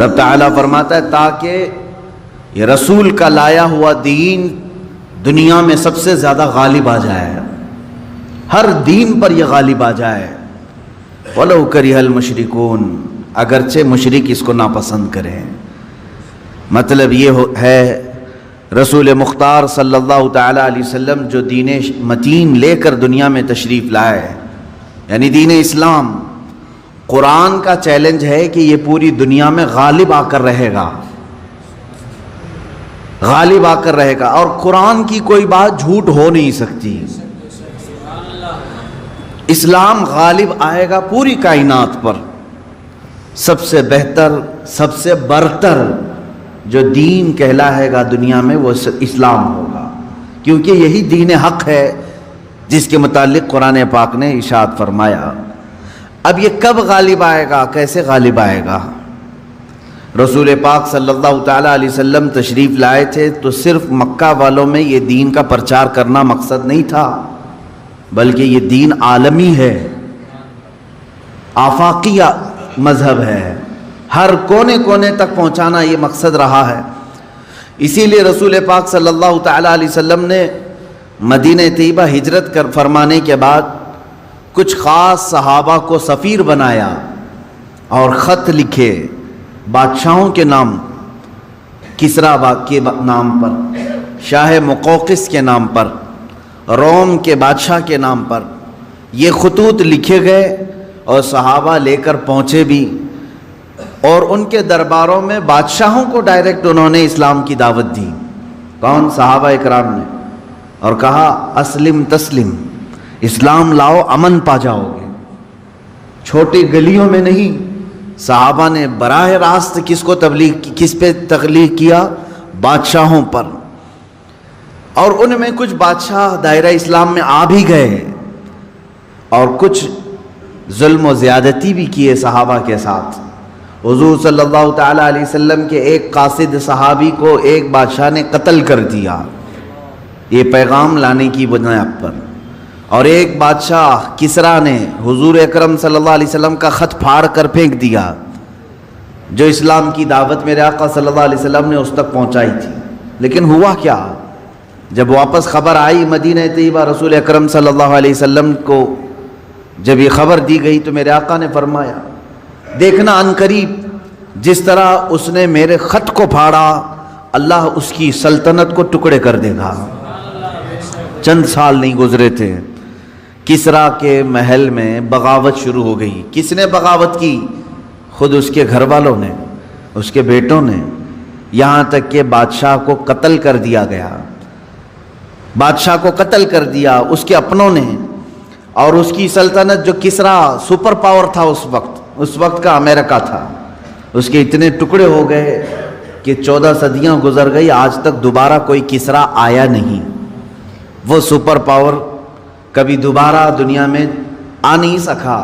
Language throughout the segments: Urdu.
رب تعالیٰ فرماتا ہے تاکہ یہ رسول کا لایا ہوا دین دنیا میں سب سے زیادہ غالب آ جائے، ہر دین پر یہ غالب آ جائے۔ وَلَوْ كَرِهَ الْمُشْرِكُونَ، اگرچہ مشرک اس کو ناپسند کریں۔ مطلب یہ ہے رسول مختار صلی اللہ تعالیٰ علیہ وسلم جو دین متین لے کر دنیا میں تشریف لائے، یعنی دین اسلام، قرآن کا چیلنج ہے کہ یہ پوری دنیا میں غالب آ کر رہے گا، غالب آ کر رہے گا، اور قرآن کی کوئی بات جھوٹ ہو نہیں سکتی۔ اسلام غالب آئے گا پوری کائنات پر۔ سب سے بہتر، سب سے برتر جو دین کہلائے گا دنیا میں وہ اسلام ہوگا، کیونکہ یہی دین حق ہے جس کے متعلق قرآن پاک نے ارشاد فرمایا۔ اب یہ کب غالب آئے گا، کیسے غالب آئے گا؟ رسول پاک صلی اللہ تعالیٰ علیہ وسلم تشریف لائے تھے تو صرف مکہ والوں میں یہ دین کا پرچار کرنا مقصد نہیں تھا، بلکہ یہ دین عالمی ہے، آفاقی مذہب ہے، ہر کونے کونے تک پہنچانا یہ مقصد رہا ہے۔ اسی لیے رسول پاک صلی اللہ تعالیٰ علیہ وسلم نے مدینہ طیبہ ہجرت کر فرمانے کے بعد کچھ خاص صحابہ کو سفیر بنایا اور خط لکھے بادشاہوں کے نام، کسریٰ کے نام پر، شاہ مقوقس کے نام پر، روم کے بادشاہ کے نام پر یہ خطوط لکھے گئے، اور صحابہ لے کر پہنچے بھی، اور ان کے درباروں میں بادشاہوں کو ڈائریکٹ انہوں نے اسلام کی دعوت دی۔ کون؟ صحابہ اکرام نے، اور کہا اسلم تسلم، اسلام لاؤ امن پا جاؤ گے۔ چھوٹی گلیوں میں نہیں، صحابہ نے براہ راست کس کو کس پہ تبلیغ کیا؟ بادشاہوں پر۔ اور ان میں کچھ بادشاہ دائرہ اسلام میں آ بھی گئے، اور کچھ ظلم و زیادتی بھی کیے صحابہ کے ساتھ۔ حضور صلی اللہ تعالیٰ علیہ وسلم کے ایک قاصد صحابی کو ایک بادشاہ نے قتل کر دیا، یہ پیغام لانے کی بنیاد پر، اور ایک بادشاہ کسریٰ نے حضور اکرم صلی اللہ علیہ وسلم کا خط پھاڑ کر پھینک دیا، جو اسلام کی دعوت میرے آقا صلی اللہ علیہ وسلم نے اس تک پہنچائی تھی۔ لیکن ہوا کیا؟ جب واپس خبر آئی مدینہ طیبہ، رسول اکرم صلی اللہ علیہ وسلم کو جب یہ خبر دی گئی تو میرے آقا نے فرمایا دیکھنا عنقریب جس طرح اس نے میرے خط کو پھاڑا، اللہ اس کی سلطنت کو ٹکڑے کر دے گا۔ چند سال نہیں گزرے تھے، کسریٰ کے محل میں بغاوت شروع ہو گئی۔ کس نے بغاوت کی؟ خود اس کے گھر والوں نے، اس کے بیٹوں نے، یہاں تک کہ بادشاہ کو قتل کر دیا گیا، بادشاہ کو قتل کر دیا اس کے اپنوں نے۔ اور اس کی سلطنت، جو کسریٰ سپر پاور تھا اس وقت کا امریکہ تھا، اس کے اتنے ٹکڑے ہو گئے کہ 14 صدیاں گزر گئی، آج تک دوبارہ کوئی کسریٰ آیا نہیں۔ وہ سپر پاور کبھی دوبارہ دنیا میں آ نہیں سکا۔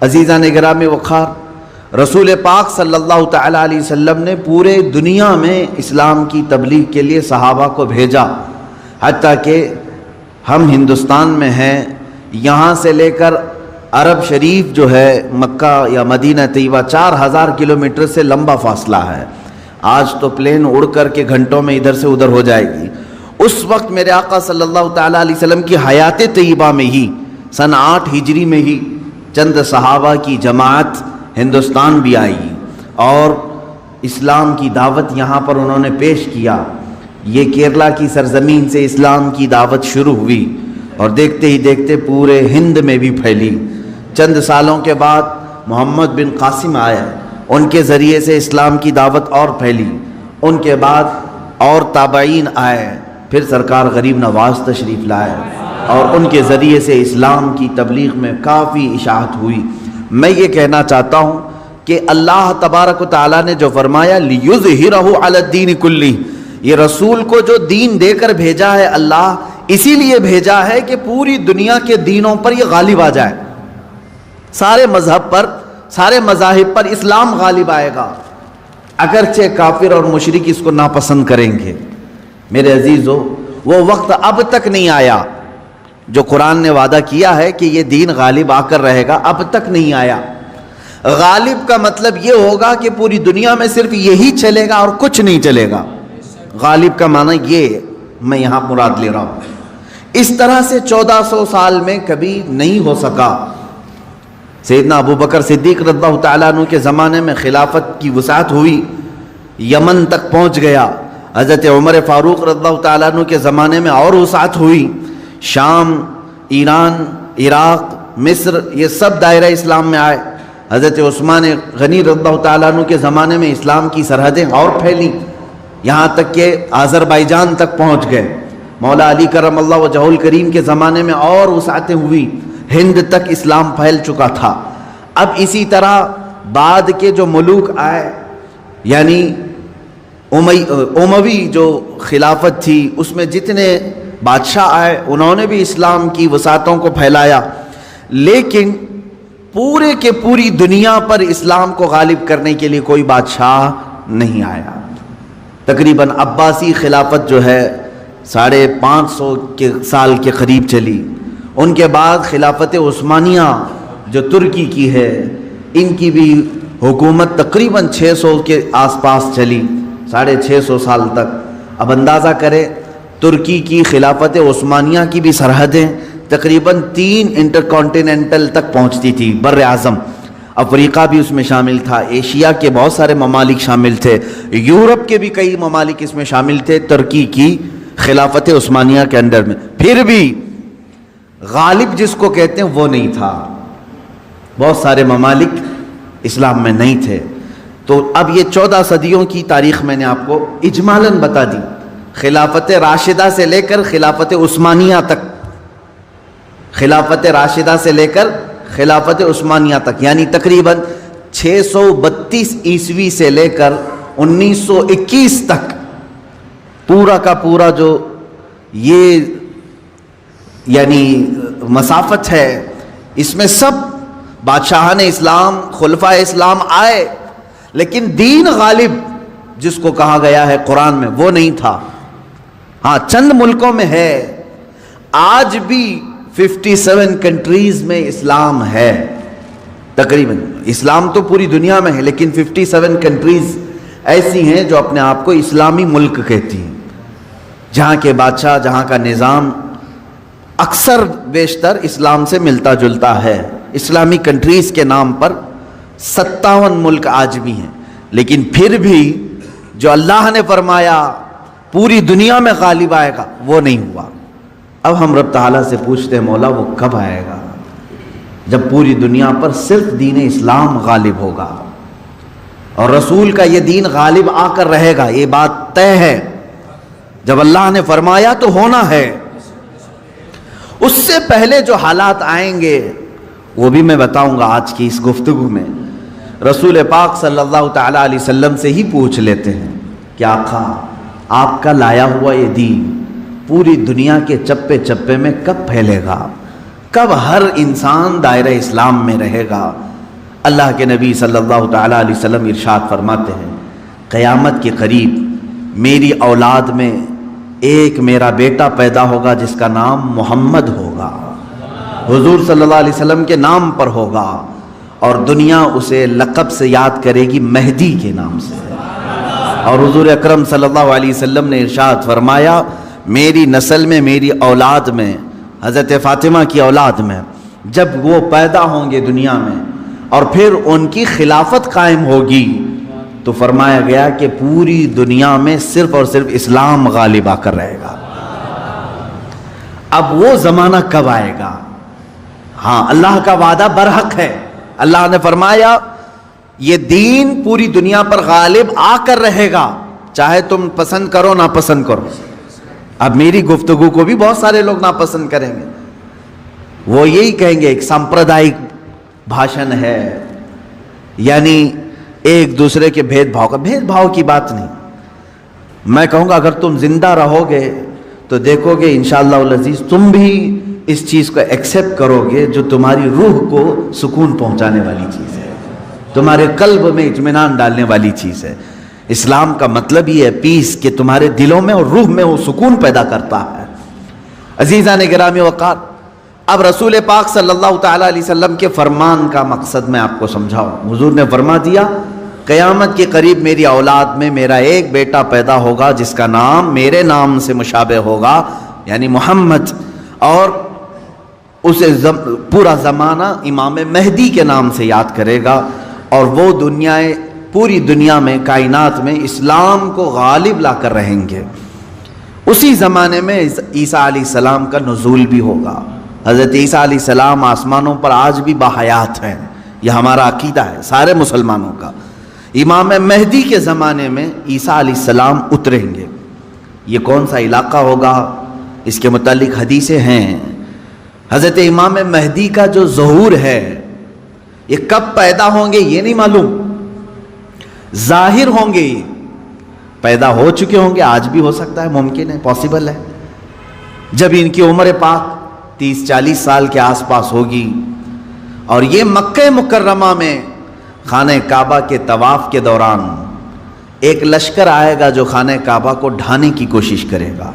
عزیزان گرامی وقار، رسول پاک صلی اللہ تعالیٰ علیہ وسلم نے پورے دنیا میں اسلام کی تبلیغ کے لیے صحابہ کو بھیجا، حتیٰ کہ ہم ہندوستان میں ہیں، یہاں سے لے کر عرب شریف جو ہے مکہ یا مدینہ طیبہ 4000 کلومیٹر سے لمبا فاصلہ ہے۔ آج تو پلین اڑ کر کے گھنٹوں میں ادھر سے ادھر ہو جائے گی۔ اس وقت میرے آقا صلی اللہ تعالیٰ علیہ وسلم کی حیات طیبہ میں ہی سن 8 ہجری میں ہی چند صحابہ کی جماعت ہندوستان بھی آئی اور اسلام کی دعوت یہاں پر انہوں نے پیش کیا۔ یہ کیرلا کی سرزمین سے اسلام کی دعوت شروع ہوئی اور دیکھتے ہی دیکھتے پورے ہند میں بھی پھیلی۔ چند سالوں کے بعد محمد بن قاسم آئے، ان کے ذریعے سے اسلام کی دعوت اور پھیلی۔ ان کے بعد اور تابعین آئے، پھر سرکار غریب نواز تشریف لائے اور ان کے ذریعے سے اسلام کی تبلیغ میں کافی اشاعت ہوئی۔ میں یہ کہنا چاہتا ہوں کہ اللہ تبارک و تعالیٰ نے جو فرمایا لِيُظْهِرَهُ عَلَى الدِّينِ كُلِّهِ، یہ رسول کو جو دین دے کر بھیجا ہے اللہ، اسی لیے بھیجا ہے کہ پوری دنیا کے دینوں پر یہ غالب آ جائے، سارے مذہب پر، سارے مذاہب پر اسلام غالب آئے گا، اگرچہ کافر اور مشرک اس کو ناپسند کریں گے۔ میرے عزیزو، وہ وقت اب تک نہیں آیا جو قرآن نے وعدہ کیا ہے کہ یہ دین غالب آ کر رہے گا، اب تک نہیں آیا۔ غالب کا مطلب یہ ہوگا کہ پوری دنیا میں صرف یہی چلے گا اور کچھ نہیں چلے گا. غالب کا معنی یہ میں یہاں مراد لے رہا ہوں. اس طرح سے 1400 سال میں کبھی نہیں ہو سکا. سیدنا ابو بکر صدیق رضی اللہ تعالیٰ عنہ کے زمانے میں خلافت کی وسعت ہوئی, یمن تک پہنچ گیا. حضرت عمر فاروق رضی اللہ تعالیٰ عنہ کے زمانے میں اور وسعت ہوئی, شام, ایران, عراق, مصر, یہ سب دائرہ اسلام میں آئے. حضرت عثمان غنی رضی اللہ تعالیٰ عنہ کے زمانے میں اسلام کی سرحدیں اور پھیلیں, یہاں تک کہ آذربائیجان تک پہنچ گئے. مولا علی کرم اللہ وجہہ الکریم کے زمانے میں اور وسعتیں ہوئی, ہند تک اسلام پھیل چکا تھا. اب اسی طرح بعد کے جو ملوک آئے, یعنی اموی جو خلافت تھی, اس میں جتنے بادشاہ آئے انہوں نے بھی اسلام کی وسعتوں کو پھیلایا, لیکن پورے کے پوری دنیا پر اسلام کو غالب کرنے کے لیے کوئی بادشاہ نہیں آیا. تقریباً عباسی خلافت جو ہے 550 سال کے قریب چلی. ان کے بعد خلافت عثمانیہ جو ترکی کی ہے, ان کی بھی حکومت تقریباً 600 کے آس پاس چلی, 650 سال تک. اب اندازہ کریں ترکی کی خلافت عثمانیہ کی بھی سرحدیں تقریباً 3 انٹرکانٹیننٹل تک پہنچتی تھی, بر اعظم. افریقہ بھی اس میں شامل تھا, ایشیا کے بہت سارے ممالک شامل تھے, یورپ کے بھی کئی ممالک اس میں شامل تھے ترکی کی خلافت عثمانیہ کے انڈر میں. پھر بھی غالب جس کو کہتے ہیں وہ نہیں تھا, بہت سارے ممالک اسلام میں نہیں تھے. تو اب یہ 14 صدیوں کی تاریخ میں نے آپ کو اجمالاً بتا دی, خلافت راشدہ سے لے کر خلافت عثمانیہ تک, خلافت راشدہ سے لے کر خلافت عثمانیہ تک, یعنی تقریباً 632 عیسوی سے لے کر 1921 تک پورا کا پورا جو یہ یعنی مسافت ہے, اس میں سب بادشاہان اسلام, خلفائے اسلام آئے, لیکن دین غالب جس کو کہا گیا ہے قرآن میں وہ نہیں تھا. ہاں چند ملکوں میں ہے, آج بھی 57 کنٹریز میں اسلام ہے. تقریباً اسلام تو پوری دنیا میں ہے, لیکن 57 کنٹریز ایسی ہیں جو اپنے آپ کو اسلامی ملک کہتی ہیں, جہاں کے بادشاہ, جہاں کا نظام اکثر بیشتر اسلام سے ملتا جلتا ہے. اسلامی کنٹریز کے نام پر 57 ملک آج بھی ہیں, لیکن پھر بھی جو اللہ نے فرمایا پوری دنیا میں غالب آئے گا وہ نہیں ہوا. اب ہم رب تعالیٰ سے پوچھتے ہیں مولا وہ کب آئے گا جب پوری دنیا پر صرف دین اسلام غالب ہوگا, اور رسول کا یہ دین غالب آ کر رہے گا, یہ بات طے ہے. جب اللہ نے فرمایا تو ہونا ہے. اس سے پہلے جو حالات آئیں گے وہ بھی میں بتاؤں گا آج کی اس گفتگو میں. رسول پاک صلی اللہ تعالیٰ علیہ وسلم سے ہی پوچھ لیتے ہیں کہ آقا آپ کا لایا ہوا یہ دین پوری دنیا کے چپے چپے میں کب پھیلے گا, کب ہر انسان دائرہ اسلام میں رہے گا. اللہ کے نبی صلی اللہ تعالیٰ علیہ وسلم ارشاد فرماتے ہیں قیامت کے قریب میری اولاد میں ایک میرا بیٹا پیدا ہوگا جس کا نام محمد ہوگا, حضور صلی اللہ علیہ وسلم کے نام پر ہوگا, اور دنیا اسے لقب سے یاد کرے گی مہدی کے نام سے. اور حضور اکرم صلی اللہ علیہ وسلم نے ارشاد فرمایا میری نسل میں, میری اولاد میں, حضرت فاطمہ کی اولاد میں جب وہ پیدا ہوں گے دنیا میں اور پھر ان کی خلافت قائم ہوگی, تو فرمایا گیا کہ پوری دنیا میں صرف اور صرف اسلام غالب آ کر رہے گا. اب وہ زمانہ کب آئے گا؟ ہاں اللہ کا وعدہ برحق ہے. اللہ نے فرمایا یہ دین پوری دنیا پر غالب آ کر رہے گا, چاہے تم پسند کرو نہ پسند کرو. اب میری گفتگو کو بھی بہت سارے لوگ ناپسند کریں گے, وہ یہی کہیں گے ایک سمپردائک بھاشن ہے, یعنی ایک دوسرے کے بھید بھاؤ کی بات نہیں. میں کہوں گا اگر تم زندہ رہو گے تو دیکھو گے انشاءاللہ العزیز تم بھی اس چیز کو ایکسیپٹ کرو گے جو تمہاری روح کو سکون پہنچانے والی چیز ہے, تمہارے قلب میں اطمینان ڈالنے والی چیز ہے. اسلام کا مطلب یہ ہے پیس, کہ تمہارے دلوں میں اور روح میں وہ سکون پیدا کرتا ہے. عزیزان گرامی وقار, اب رسول پاک صلی اللہ تعالیٰ علیہ وسلم کے فرمان کا مقصد میں آپ کو سمجھاؤں. حضور نے فرما دیا قیامت کے قریب میری اولاد میں میرا ایک بیٹا پیدا ہوگا جس کا نام میرے نام سے مشابہ ہوگا یعنی محمد, اور اسے پورا زمانہ امام مہدی کے نام سے یاد کرے گا, اور وہ پوری دنیا میں کائنات میں اسلام کو غالب لا کر رہیں گے. اسی زمانے میں عیسیٰ علیہ السلام کا نزول بھی ہوگا. حضرت عیسیٰ علیہ السلام آسمانوں پر آج بھی باحیات ہیں, یہ ہمارا عقیدہ ہے سارے مسلمانوں کا. امام مہدی کے زمانے میں عیسیٰ علیہ السلام اتریں گے. یہ کون سا علاقہ ہوگا اس کے متعلق حدیثیں ہیں. حضرت امام مہدی کا جو ظہور ہے یہ کب پیدا ہوں گے یہ نہیں معلوم, ظاہر ہوں گے, پیدا ہو چکے ہوں گے, آج بھی ہو سکتا ہے, ممکن ہے, پاسبل ہے. جب ان کی عمر پاک 30-40 سال کے آس پاس ہوگی اور یہ مکہ مکرمہ میں خانہ کعبہ کے طواف کے دوران ایک لشکر آئے گا جو خانہ کعبہ کو ڈھانے کی کوشش کرے گا,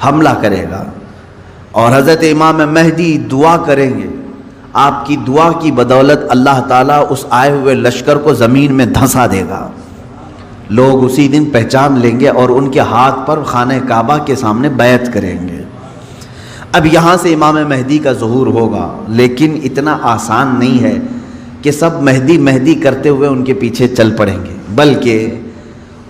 حملہ کرے گا, اور حضرت امام مہدی دعا کریں گے. آپ کی دعا کی بدولت اللہ تعالیٰ اس آئے ہوئے لشکر کو زمین میں دھنسا دے گا. لوگ اسی دن پہچان لیں گے اور ان کے ہاتھ پر خانہ کعبہ کے سامنے بیعت کریں گے. اب یہاں سے امام مہدی کا ظہور ہوگا, لیکن اتنا آسان نہیں ہے کہ سب مہدی مہدی کرتے ہوئے ان کے پیچھے چل پڑیں گے, بلکہ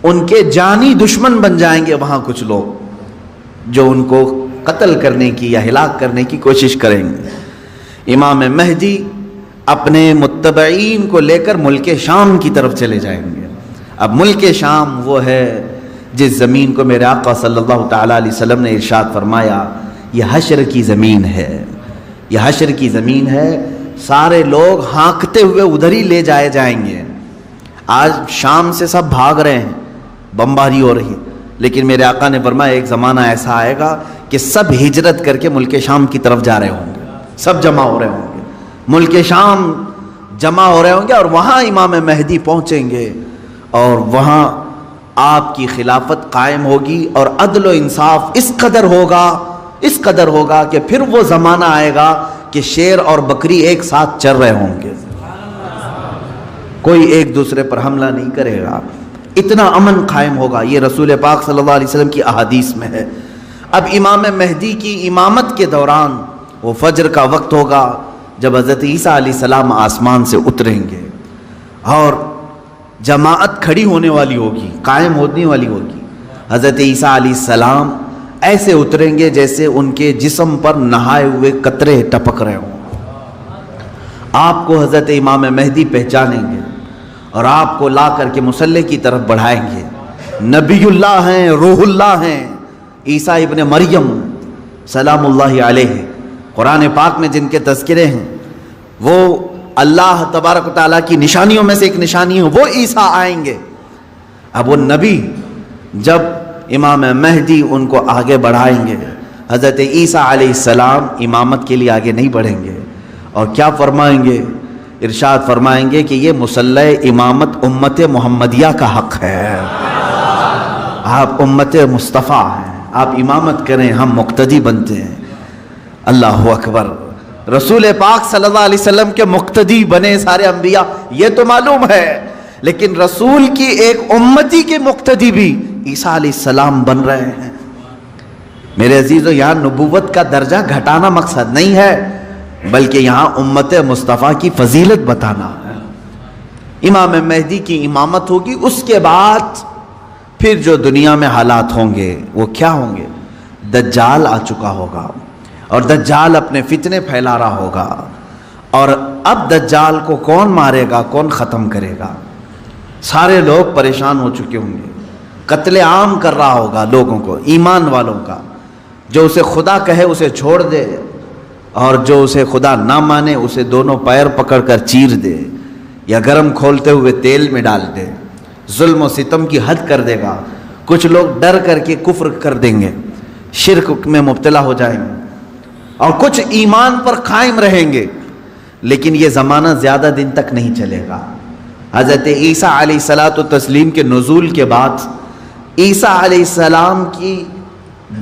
ان کے جانی دشمن بن جائیں گے وہاں کچھ لوگ جو ان کو قتل کرنے کی یا ہلاک کرنے کی کوشش کریں گے. امام مہدی اپنے متبعین کو لے کر ملک شام کی طرف چلے جائیں گے. اب ملک شام وہ ہے جس زمین کو میرے آقا صلی اللہ تعالیٰ علیہ وسلم نے ارشاد فرمایا یہ حشر کی زمین ہے, یہ حشر کی زمین ہے, سارے لوگ ہانکتے ہوئے ادھر ہی لے جائے جائیں گے. آج شام سے سب بھاگ رہے ہیں, بمباری ہو رہی, لیکن میرے آقا نے فرمایا ایک زمانہ ایسا آئے گا کہ سب ہجرت کر کے ملک شام کی طرف جا رہے ہوں گے, سب جمع ہو رہے ہوں گے, ملک شام جمع ہو رہے ہوں گے, اور وہاں امام مہدی پہنچیں گے اور وہاں آپ کی خلافت قائم ہوگی, اور عدل و انصاف اس قدر ہوگا کہ پھر وہ زمانہ آئے گا کہ شیر اور بکری ایک ساتھ چر رہے ہوں گے, کوئی ایک دوسرے پر حملہ نہیں کرے گا, اتنا امن قائم ہوگا. یہ رسول پاک صلی اللہ علیہ وسلم کی احادیث میں ہے. اب امام مہدی کی امامت کے دوران وہ فجر کا وقت ہوگا جب حضرت عیسیٰ علیہ السلام آسمان سے اتریں گے, اور جماعت کھڑی ہونے والی ہوگی, قائم ہونے والی ہوگی. حضرت عیسیٰ علیہ السلام ایسے اتریں گے جیسے ان کے جسم پر نہائے ہوئے قطرے ٹپک رہے ہوں. آپ کو حضرت امام مہدی پہچانیں گے اور آپ کو لا کر کے مصلی کی طرف بڑھائیں گے. نبی اللہ ہیں, روح اللہ ہیں, عیسیٰ ابن مریم سلام اللہ علیہ, قرآن پاک میں جن کے تذکرے ہیں, وہ اللہ تبارک و تعالیٰ کی نشانیوں میں سے ایک نشانی ہے, وہ عیسیٰ آئیں گے. اب وہ نبی جب امام مہدی ان کو آگے بڑھائیں گے, حضرت عیسیٰ علیہ السلام امامت کے لیے آگے نہیں بڑھیں گے, اور کیا فرمائیں گے, ارشاد فرمائیں گے کہ یہ مصلی امامت امت محمدیہ کا حق ہے, آپ امت مصطفیٰ ہیں, آپ امامت کریں, ہم مقتدی بنتے ہیں. اللہ اکبر. رسول پاک صلی اللہ علیہ وسلم کے مقتدی بنے سارے انبیاء, یہ تو معلوم ہے, لیکن رسول کی ایک امتی کے مقتدی بھی عیسیٰ علیہ السلام بن رہے ہیں. میرے عزیزو, یہاں نبوت کا درجہ گھٹانا مقصد نہیں ہے, بلکہ یہاں امت مصطفیٰ کی فضیلت بتانا ہے. امام مہدی کی امامت ہوگی, اس کے بعد پھر جو دنیا میں حالات ہوں گے وہ کیا ہوں گے, دجال آ چکا ہوگا, اور دجال اپنے فتنے پھیلا رہا ہوگا, اور اب دجال کو کون مارے گا, کون ختم کرے گا. سارے لوگ پریشان ہو چکے ہوں گے, قتل عام کر رہا ہوگا لوگوں کو, ایمان والوں کا. جو اسے خدا کہے اسے چھوڑ دے, اور جو اسے خدا نہ مانے اسے دونوں پیر پکڑ کر چیر دے, یا گرم کھولتے ہوئے تیل میں ڈال دے. ظلم و ستم کی حد کر دے گا. کچھ لوگ ڈر کر کے کفر کر دیں گے, شرک میں مبتلا ہو جائیں گے, اور کچھ ایمان پر قائم رہیں گے. لیکن یہ زمانہ زیادہ دن تک نہیں چلے گا. حضرت عیسیٰ علیہ الصلاۃ والتسلیم کے نزول کے بعد عیسیٰ علیہ السلام کی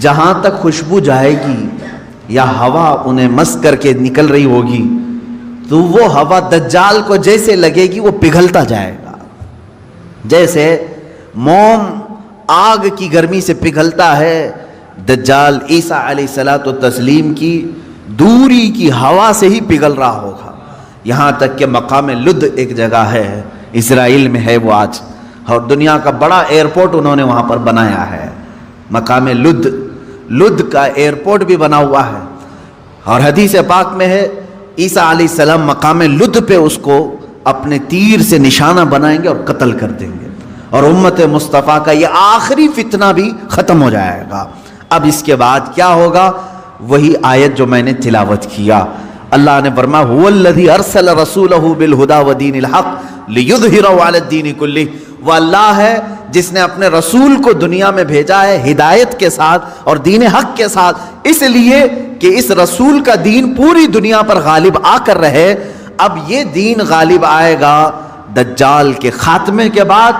جہاں تک خوشبو جائے گی یا ہوا انہیں مس کر کے نکل رہی ہوگی تو وہ ہوا دجال کو جیسے لگے گی وہ پگھلتا جائے گا، جیسے موم آگ کی گرمی سے پگھلتا ہے، دجال عیسیٰ علیہ الصلوۃ والتسلیم کی دوری کی ہوا سے ہی پگھل رہا ہوگا، یہاں تک کہ مقام لد ایک جگہ ہے، اسرائیل میں ہے وہ آج، اور دنیا کا بڑا ایئرپورٹ انہوں نے وہاں پر بنایا ہے، مقام لد، لد کا ایئرپورٹ بھی بنا ہوا ہے، اور حدیث پاک میں ہے عیسیٰ علیہ السلام مقام لد پہ اس کو اپنے تیر سے نشانہ بنائیں گے اور قتل کر دیں گے، اور امت مصطفیٰ کا یہ آخری فتنہ بھی ختم ہو جائے گا۔ اب اس کے بعد کیا ہوگا؟ وہی آیت جو میں نے تلاوت کیا، اللہ نے فرمایا هو الذی ارسل رسولہ بالہدی ودین الحق لیظہرہ علی الدین کلہ، وہ اللہ ہے جس نے اپنے رسول کو دنیا میں بھیجا ہے ہدایت کے ساتھ اور دین حق کے ساتھ، اس لیے کہ اس رسول کا دین پوری دنیا پر غالب آ کر رہے۔ اب یہ دین غالب آئے گا دجال کے خاتمے کے بعد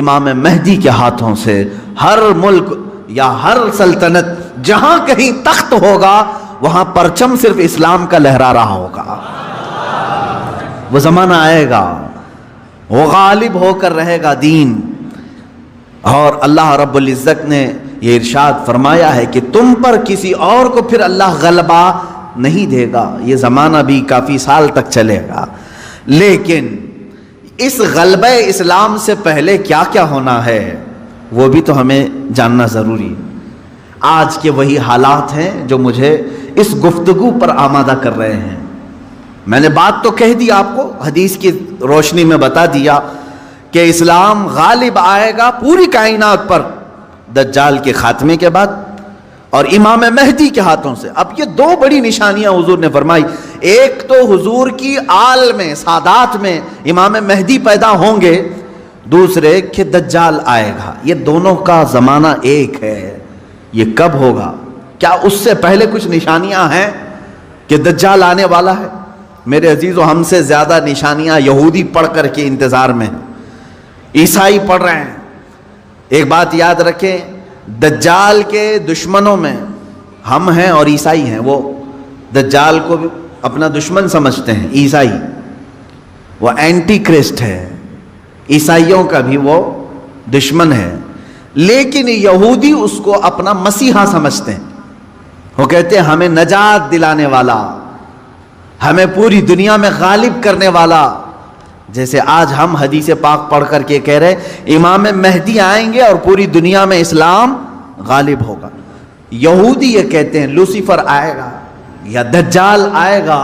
امام مہدی کے ہاتھوں سے، ہر ملک یا ہر سلطنت جہاں کہیں تخت ہوگا وہاں پرچم صرف اسلام کا لہرا رہا ہوگا، وہ زمانہ آئے گا، وہ غالب ہو کر رہے گا دین۔ اور اللہ رب العزت نے یہ ارشاد فرمایا ہے کہ تم پر کسی اور کو پھر اللہ غلبہ نہیں دے گا، یہ زمانہ بھی کافی سال تک چلے گا، لیکن اس غلبہ اسلام سے پہلے کیا کیا ہونا ہے وہ بھی تو ہمیں جاننا ضروری ہے۔ آج کے وہی حالات ہیں جو مجھے اس گفتگو پر آمادہ کر رہے ہیں۔ میں نے بات تو کہہ دی آپ کو، حدیث کی روشنی میں بتا دیا کہ اسلام غالب آئے گا پوری کائنات پر دجال کے خاتمے کے بعد اور امام مہدی کے ہاتھوں سے۔ اب یہ دو بڑی نشانیاں حضور نے فرمائی، ایک تو حضور کی آل میں سادات میں امام مہدی پیدا ہوں گے، دوسرے کہ دجال آئے گا، یہ دونوں کا زمانہ ایک ہے۔ یہ کب ہوگا؟ کیا اس سے پہلے کچھ نشانیاں ہیں کہ دجال آنے والا ہے؟ میرے عزیزو، ہم سے زیادہ نشانیاں یہودی پڑھ کر کے انتظار میں ہیں، عیسائی پڑھ رہے ہیں۔ ایک بات یاد رکھیں، دجال کے دشمنوں میں ہم ہیں اور عیسائی ہیں، وہ دجال کو بھی اپنا دشمن سمجھتے ہیں، عیسائی، وہ اینٹی کرسٹ ہے، عیسائیوں کا بھی وہ دشمن ہے، لیکن یہودی اس کو اپنا مسیحا سمجھتے ہیں، وہ کہتے ہیں ہمیں نجات دلانے والا، ہمیں پوری دنیا میں غالب کرنے والا۔ جیسے آج ہم حدیث پاک پڑھ کر کے کہہ رہے امام مہدی آئیں گے اور پوری دنیا میں اسلام غالب ہوگا، یہودی یہ کہتے ہیں لوسیفر آئے گا یا دجال آئے گا،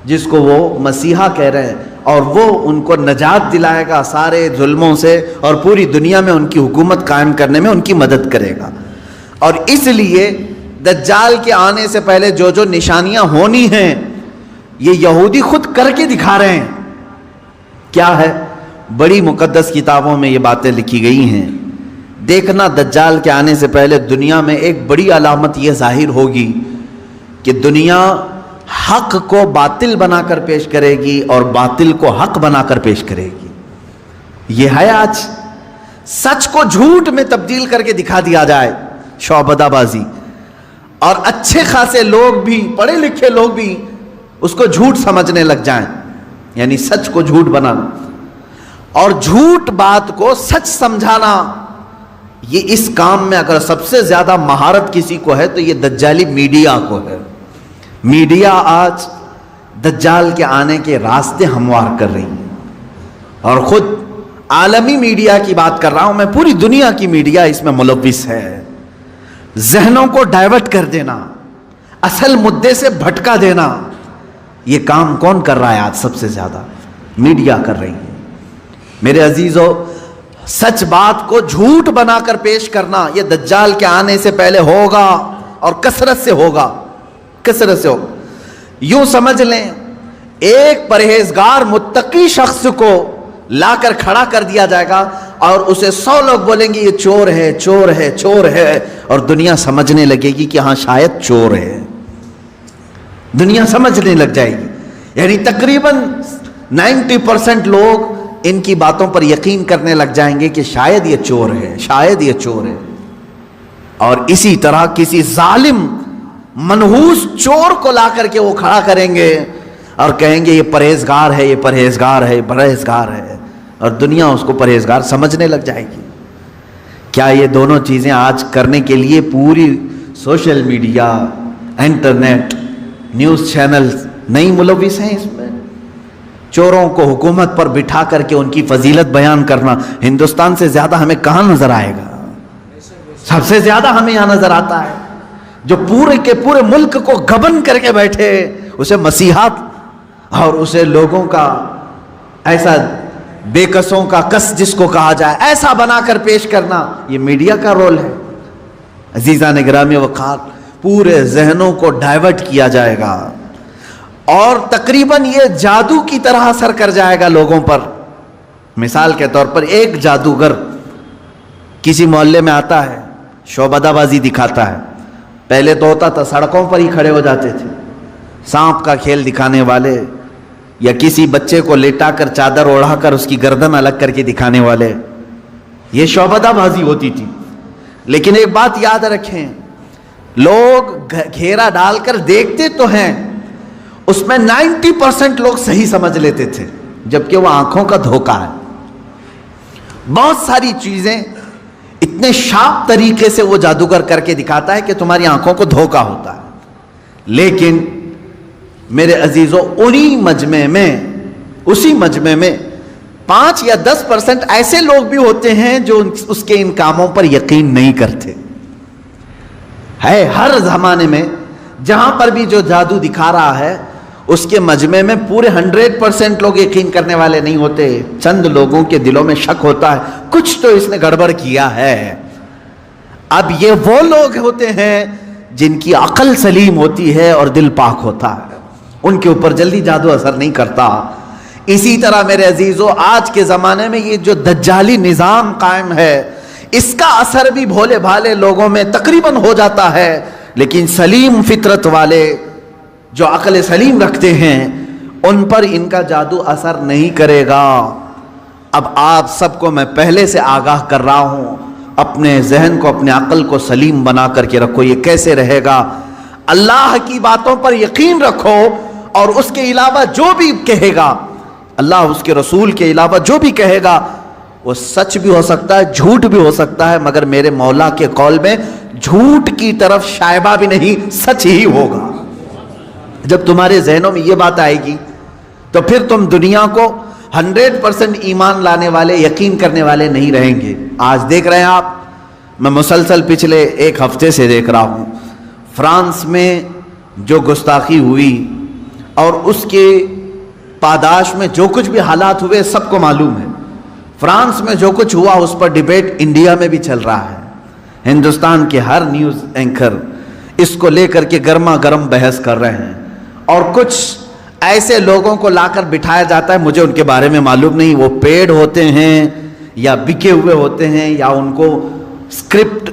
جس کو وہ مسیحا کہہ رہے ہیں، اور وہ ان کو نجات دلائے گا سارے ظلموں سے اور پوری دنیا میں ان کی حکومت قائم کرنے میں ان کی مدد کرے گا۔ اور اس لیے دجال کے آنے سے پہلے جو جو نشانیاں ہونی ہیں یہ یہودی خود کر کے دکھا رہے ہیں۔ کیا ہے؟ بڑی مقدس کتابوں میں یہ باتیں لکھی گئی ہیں۔ دیکھنا دجال کے آنے سے پہلے دنیا میں ایک بڑی علامت یہ ظاہر ہوگی کہ دنیا حق کو باطل بنا کر پیش کرے گی اور باطل کو حق بنا کر پیش کرے گی۔ یہ ہے آج سچ کو جھوٹ میں تبدیل کر کے دکھا دیا جائے، شعبدہ بازی، اور اچھے خاصے لوگ بھی، پڑھے لکھے لوگ بھی اس کو جھوٹ سمجھنے لگ جائیں، یعنی سچ کو جھوٹ بنانا اور جھوٹ بات کو سچ سمجھانا۔ یہ اس کام میں اگر سب سے زیادہ مہارت کسی کو ہے تو یہ دجالی میڈیا کو ہے۔ میڈیا آج دجال کے آنے کے راستے ہموار کر رہی ہے، اور خود عالمی میڈیا کی بات کر رہا ہوں میں، پوری دنیا کی میڈیا اس میں ملوث ہے۔ ذہنوں کو ڈائیورٹ کر دینا، اصل مدے سے بھٹکا دینا، یہ کام کون کر رہا ہے آج؟ سب سے زیادہ میڈیا کر رہی ہے۔ میرے عزیزو، سچ بات کو جھوٹ بنا کر پیش کرنا یہ دجال کے آنے سے پہلے ہوگا اور کثرت سے ہوگا، کثرت سے ہوگا۔ یوں سمجھ لیں ایک پرہیزگار متقی شخص کو لا کر کھڑا کر دیا جائے گا اور اسے 100 لوگ بولیں گے یہ چور ہے، چور ہے، چور ہے، اور دنیا سمجھنے لگے گی کہ ہاں شاید چور ہے، دنیا سمجھنے لگ جائے گی۔ یعنی تقریباً 90% لوگ ان کی باتوں پر یقین کرنے لگ جائیں گے کہ شاید یہ چور ہے، شاید یہ چور ہے۔ اور اسی طرح کسی ظالم منحوس چور کو لا کر کے وہ کھڑا کریں گے اور کہیں گے یہ پرہیزگار ہے، یہ پرہیزگار ہے، یہ پرہیزگار ہے، اور دنیا اس کو پرہیزگار سمجھنے لگ جائے گی۔ کیا یہ دونوں چیزیں آج کرنے کے لیے پوری social media, internet, news channels نہیں ملوث ہیں اس میں؟ چوروں کو حکومت پر بٹھا کر کے ان کی فضیلت بیان کرنا ہندوستان سے زیادہ ہمیں کہاں نظر آئے گا؟ سب سے زیادہ ہمیں یہاں نظر آتا ہے جو پورے کے پورے ملک کو گبن کر کے بیٹھے، اسے مسیحات اور اسے لوگوں کا ایسا بے کسوں کا کس جس کو کہا جائے ایسا بنا کر پیش کرنا، یہ میڈیا کا رول ہے۔ عزیزان گرامی وقار، پورے ذہنوں کو ڈائیورٹ کیا جائے گا اور تقریباً یہ جادو کی طرح اثر کر جائے گا لوگوں پر۔ مثال کے طور پر ایک جادوگر کسی محلے میں آتا ہے، شعبدہ بازی دکھاتا ہے۔ پہلے تو ہوتا تھا سڑکوں پر ہی کھڑے ہو جاتے تھے، سانپ کا کھیل دکھانے والے، یا کسی بچے کو لیٹا کر چادر اوڑھا کر اس کی گردن الگ کر کے دکھانے والے، یہ شعبدہ بازی ہوتی تھی۔ لیکن ایک بات یاد رکھیں، لوگ گھیرا ڈال کر دیکھتے تو ہیں، اس میں 90% لوگ صحیح سمجھ لیتے تھے، جبکہ وہ آنکھوں کا دھوکہ ہے۔ بہت ساری چیزیں اتنے شارپ طریقے سے وہ جادوگر کر کے دکھاتا ہے کہ تمہاری آنکھوں کو دھوکہ ہوتا ہے۔ لیکن میرے عزیزوں، اسی مجمع میں 5 یا 10% ایسے لوگ بھی ہوتے ہیں جو اس کے ان کاموں پر یقین نہیں کرتے۔ ہے ہر زمانے میں جہاں پر بھی جو جادو دکھا رہا ہے اس کے مجمع میں پورے 100% لوگ یقین کرنے والے نہیں ہوتے، چند لوگوں کے دلوں میں شک ہوتا ہے کچھ تو اس نے گڑبڑ کیا ہے۔ اب یہ وہ لوگ ہوتے ہیں جن کی عقل سلیم ہوتی ہے اور دل پاک ہوتا ہے، ان کے اوپر جلدی جادو اثر نہیں کرتا۔ اسی طرح میرے عزیزو، آج کے زمانے میں یہ جو دجالی نظام قائم ہے، اس کا اثر بھی بھولے بھالے لوگوں میں تقریباً ہو جاتا ہے، لیکن سلیم فطرت والے جو عقل سلیم رکھتے ہیں ان پر ان کا جادو اثر نہیں کرے گا۔ اب آپ سب کو میں پہلے سے آگاہ کر رہا ہوں، اپنے ذہن کو، اپنے عقل کو سلیم بنا کر کے رکھو۔ یہ کیسے رہے گا؟ اللہ کی باتوں پر یقین رکھو، اور اس کے علاوہ جو بھی کہے گا، اللہ اس کے رسول کے علاوہ جو بھی کہے گا وہ سچ بھی ہو سکتا ہے، جھوٹ بھی ہو سکتا ہے، مگر میرے مولا کے قول میں جھوٹ کی طرف شائبہ بھی نہیں، سچ ہی ہوگا۔ جب تمہارے ذہنوں میں یہ بات آئے گی تو پھر تم دنیا کو 100% ایمان لانے والے، یقین کرنے والے نہیں رہیں گے۔ آج دیکھ رہے ہیں آپ، میں مسلسل پچھلے ایک ہفتے سے دیکھ رہا ہوں، فرانس میں جو گستاخی ہوئی اور اس کے پاداش میں جو کچھ بھی حالات ہوئے سب کو معلوم ہے۔ فرانس میں جو کچھ ہوا اس پر ڈیبیٹ انڈیا میں بھی چل رہا ہے۔ ہندوستان کے ہر نیوز اینکر اس کو لے کر کے گرما گرم بحث کر رہے ہیں، اور کچھ ایسے لوگوں کو لا کر بٹھایا جاتا ہے، مجھے ان کے بارے میں معلوم نہیں، وہ پیڈ ہوتے ہیں یا بکے ہوئے ہوتے ہیں، یا ان کو اسکرپٹ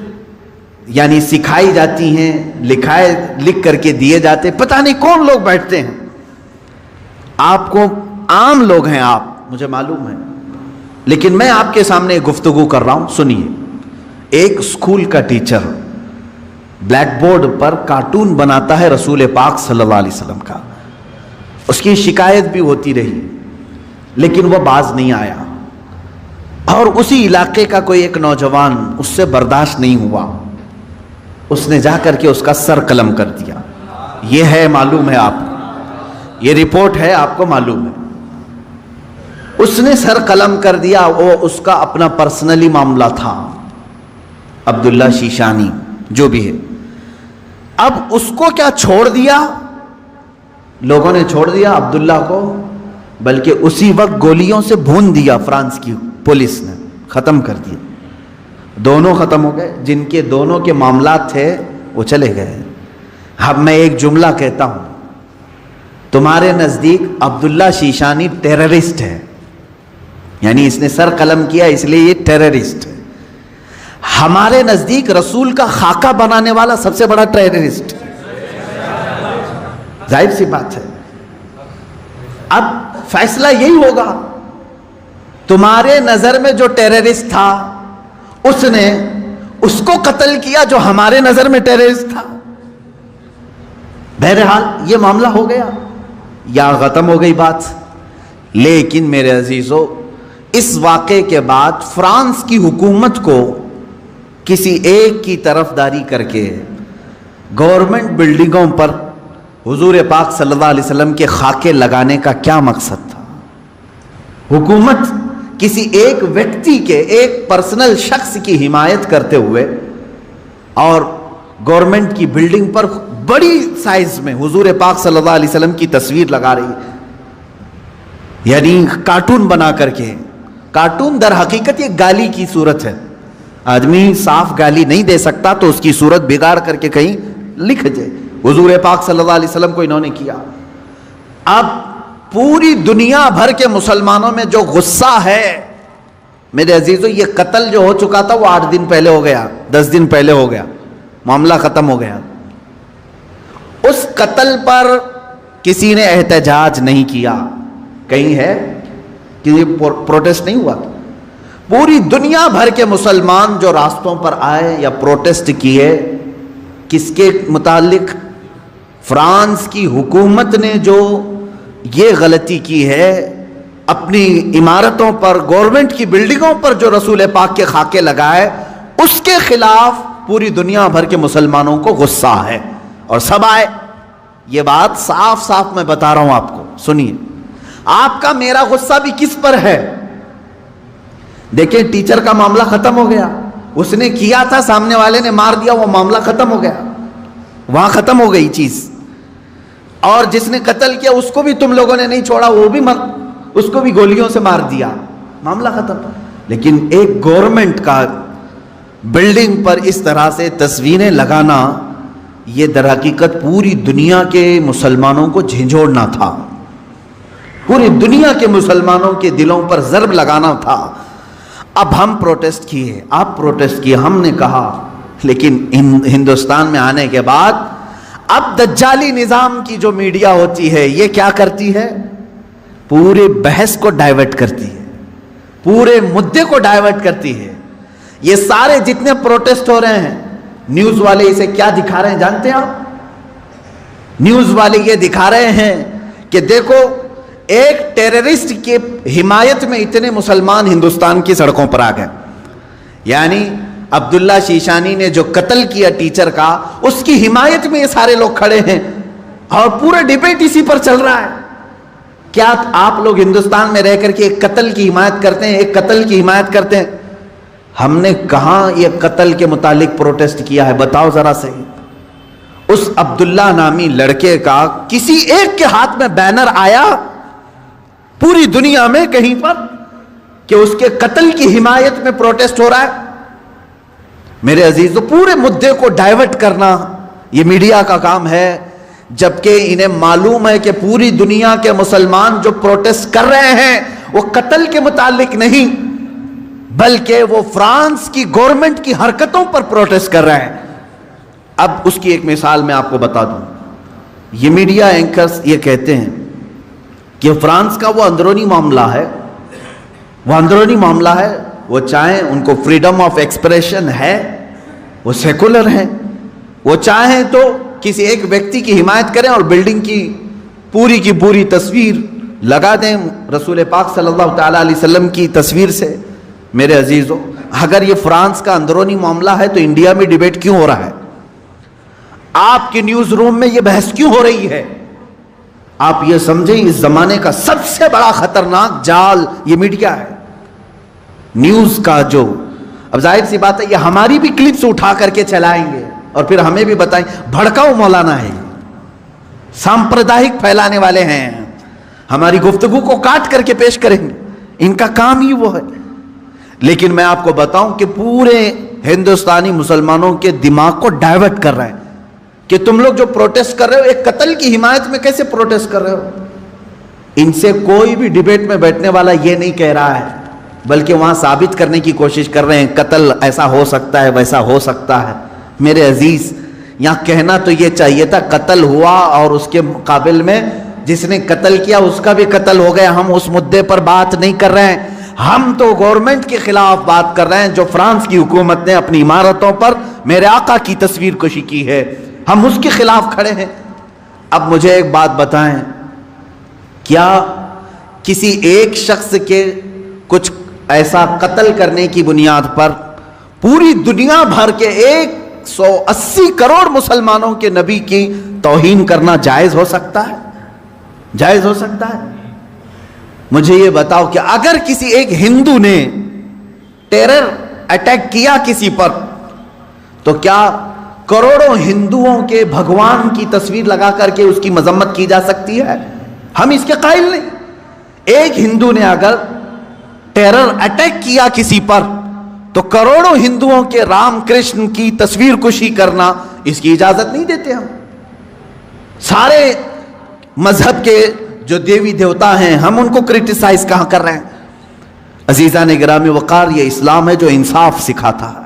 یعنی سکھائی جاتی ہیں، لکھ کر کے دیے جاتے، پتہ نہیں کون لوگ بیٹھتے ہیں۔ آپ کو عام لوگ ہیں آپ، مجھے معلوم ہے، لیکن میں آپ کے سامنے گفتگو کر رہا ہوں، سنیے۔ ایک اسکول کا ٹیچر بلیک بورڈ پر کارٹون بناتا ہے رسول پاک صلی اللہ علیہ وسلم کا، اس کی شکایت بھی ہوتی رہی لیکن وہ باز نہیں آیا، اور اسی علاقے کا کوئی ایک نوجوان اس سے برداشت نہیں ہوا، اس نے جا کر کے اس کا سر قلم کر دیا۔ یہ ہے، معلوم ہے آپ کو، یہ رپورٹ ہے، آپ کو معلوم ہے۔ اس نے سر قلم کر دیا، وہ اس کا اپنا پرسنلی معاملہ تھا، عبداللہ شیشانی جو بھی ہے۔ اب اس کو کیا چھوڑ دیا؟ لوگوں نے چھوڑ دیا عبداللہ کو، بلکہ اسی وقت گولیوں سے بھون دیا فرانس کی پولیس نے، ختم کر دیا۔ دونوں ختم ہو گئے، جن کے دونوں کے معاملات تھے وہ چلے گئے۔ اب میں ایک جملہ کہتا ہوں، تمہارے نزدیک عبداللہ شیشانی ٹیررسٹ ہے، یعنی اس نے سر قلم کیا اس لیے یہ ٹیررسٹ ہے۔ ہمارے نزدیک رسول کا خاکہ بنانے والا سب سے بڑا ٹیررسٹ، ظاہر سی بات ہے۔ اب فیصلہ یہی ہوگا، تمہارے نظر میں جو ٹیررسٹ تھا اس نے اس کو قتل کیا جو ہمارے نظر میں ٹیررسٹ تھا۔ بہرحال یہ معاملہ ہو گیا یا ختم ہو گئی بات. لیکن میرے عزیزو، اس واقعے کے بعد فرانس کی حکومت کو کسی ایک کی طرفداری کر کے گورنمنٹ بلڈنگوں پر حضور پاک صلی اللہ علیہ وسلم کے خاکے لگانے کا کیا مقصد تھا؟ حکومت کسی ایک ویکتی کے، ایک پرسنل شخص کی حمایت کرتے ہوئے اور گورنمنٹ کی بلڈنگ پر بڑی سائز میں حضور پاک صلی اللہ علیہ وسلم کی تصویر لگا رہی ہے، یعنی کارٹون بنا کر کے. کارٹون در حقیقت یہ گالی کی صورت ہے. آدمی صاف گالی نہیں دے سکتا تو اس کی صورت بگاڑ کر کے کہیں لکھ جائے. حضور پاک صلی اللہ علیہ وسلم کو انہوں نے کیا. اب پوری دنیا بھر کے مسلمانوں میں جو غصہ ہے میرے عزیزو، یہ قتل جو ہو چکا تھا وہ 8 دن پہلے ہو گیا، 10 دن پہلے ہو گیا، معاملہ ختم ہو گیا. اس قتل پر کسی نے احتجاج نہیں کیا. کہیں ہے کہ یہ پروٹیسٹ نہیں ہوا. پوری دنیا بھر کے مسلمان جو راستوں پر آئے یا پروٹیسٹ کیے، کس کے متعلق؟ فرانس کی حکومت نے جو یہ غلطی کی ہے، اپنی عمارتوں پر، گورنمنٹ کی بلڈنگوں پر جو رسول پاک کے خاکے لگائے، اس کے خلاف پوری دنیا بھر کے مسلمانوں کو غصہ ہے اور سب آئے. یہ بات صاف صاف میں بتا رہا ہوں آپ کو، سنیے. آپ کا میرا غصہ بھی کس پر ہے؟ دیکھیں، ٹیچر کا معاملہ ختم ہو گیا، اس نے کیا تھا، سامنے والے نے مار دیا، وہ معاملہ ختم ہو گیا، وہاں ختم ہو گئی چیز. اور جس نے قتل کیا اس کو بھی تم لوگوں نے نہیں چھوڑا، وہ بھی اس کو بھی گولیوں سے مار دیا، معاملہ ختم. لیکن ایک گورنمنٹ کا بلڈنگ پر اس طرح سے تصویریں لگانا، یہ در حقیقت پوری دنیا کے مسلمانوں کو جھنجھوڑنا تھا، پوری دنیا کے مسلمانوں کے دلوں پر ضرب لگانا تھا. اب ہم پروٹیسٹ کیے، آپ پروٹیسٹ کیے، ہم نے کہا، لیکن ہندوستان میں آنے کے بعد اب دجالی نظام کی جو میڈیا ہوتی ہے یہ کیا کرتی ہے؟ پورے بحث کو ڈائیورٹ کرتی ہے، پورے مدے کو ڈائیورٹ کرتی ہے. یہ سارے جتنے پروٹیسٹ ہو رہے ہیں، نیوز والے اسے کیا دکھا رہے ہیں جانتے ہیں آپ؟ نیوز والے یہ دکھا رہے ہیں کہ دیکھو، ایک ٹیررسٹ کی حمایت میں اتنے مسلمان ہندوستان کی سڑکوں پر آ گئے. یعنی عبداللہ شیشانی نے جو قتل کیا ٹیچر کا، اس کی حمایت میں یہ سارے لوگ کھڑے ہیں اور پورا ڈیبیٹ اسی پر چل رہا ہے. کیا آپ لوگ ہندوستان میں رہ کر کے ایک قتل کی حمایت کرتے ہیں؟ ایک قتل کی حمایت کرتے ہیں؟ ہم نے کہاں یہ قتل کے متعلق پروٹیسٹ کیا ہے؟ بتاؤ ذرا صحیح. اس عبداللہ نامی لڑکے کا کسی ایک کے ہاتھ میں بینر آیا پوری دنیا میں کہیں پر کہ اس کے قتل کی حمایت میں پروٹیسٹ ہو رہا ہے؟ میرے عزیزو، پورے مدے کو ڈائیورٹ کرنا یہ میڈیا کا کام ہے، جبکہ انہیں معلوم ہے کہ پوری دنیا کے مسلمان جو پروٹیسٹ کر رہے ہیں وہ قتل کے متعلق نہیں، بلکہ وہ فرانس کی گورنمنٹ کی حرکتوں پر پروٹیسٹ کر رہے ہیں. اب اس کی ایک مثال میں آپ کو بتا دوں. یہ میڈیا اینکرز یہ کہتے ہیں کہ فرانس کا وہ اندرونی معاملہ ہے، وہ اندرونی معاملہ ہے، وہ چاہیں ان کو فریڈم آف ایکسپریشن ہے، وہ سیکولر ہیں، وہ چاہیں تو کسی ایک ویکتی کی حمایت کریں اور بلڈنگ کی پوری تصویر لگا دیں رسول پاک صلی اللہ تعالیٰ علیہ وسلم کی تصویر سے. میرے عزیزو، اگر یہ فرانس کا اندرونی معاملہ ہے تو انڈیا میں ڈیبیٹ کیوں ہو رہا ہے؟ آپ کے نیوز روم میں یہ بحث کیوں ہو رہی ہے؟ آپ یہ سمجھیں اس زمانے کا سب سے بڑا خطرناک جال یہ میڈیا ہے، نیوز کا. جو اب ظاہر سی بات ہے یہ ہماری بھی کلپس اٹھا کر کے چلائیں گے اور پھر ہمیں بھی بتائیں بھڑکاؤ مولانا ہے، سامپردائک پھیلانے والے ہیں، ہماری گفتگو کو کاٹ کر کے پیش کریں گے، ان کا کام ہی وہ ہے. لیکن میں آپ کو بتاؤں کہ پورے ہندوستانی مسلمانوں کے دماغ کو ڈائیورٹ کر رہے ہیں کہ تم لوگ جو پروٹیسٹ کر رہے ہو ایک قتل کی حمایت میں کیسے پروٹیسٹ کر رہے ہو. ان سے کوئی بھی ڈیبیٹ میں بیٹھنے والا یہ نہیں کہہ رہا ہے، بلکہ وہاں ثابت کرنے کی کوشش کر رہے ہیں قتل ایسا ہو سکتا ہے، ویسا ہو سکتا ہے. میرے عزیز، یہاں کہنا تو یہ چاہیے تھا قتل ہوا اور اس کے مقابل میں جس نے قتل کیا اس کا بھی قتل ہو گیا. ہم اس مدے پر بات نہیں کر رہے ہیں، ہم تو گورنمنٹ کے خلاف بات کر رہے ہیں جو فرانس کی حکومت نے اپنی عمارتوں پر میرے آقا کی تصویر کشی کی ہے، ہم اس کے خلاف کھڑے ہیں. اب مجھے ایک بات بتائیں، کیا کسی ایک شخص کے کچھ ایسا قتل کرنے کی بنیاد پر پوری دنیا بھر کے 180 کروڑ مسلمانوں کے نبی کی توہین کرنا جائز ہو سکتا ہے؟ جائز ہو سکتا ہے؟ مجھے یہ بتاؤ کہ اگر کسی ایک ہندو نے ٹیرر اٹیک کیا کسی پر، تو کیا کروڑوں ہندوؤں کے بھگوان کی تصویر لگا کر کے اس کی مذمت کی جا سکتی ہے؟ ہم اس کے قائل نہیں۔ ایک ہندو نے اگر ٹیرر اٹیک کیا کسی پر، تو کروڑوں ہندوؤں کے رام کرشن کی تصویر کشی کرنا، اس کی اجازت نہیں دیتے ہم۔ سارے مذہب کے جو دیوی دیوتا ہیں، ہم ان کو کرٹیسائز کہاں کر رہے ہیں؟ عزیزان گرامی وقار، یہ اسلام ہے جو انصاف سکھاتا ہے۔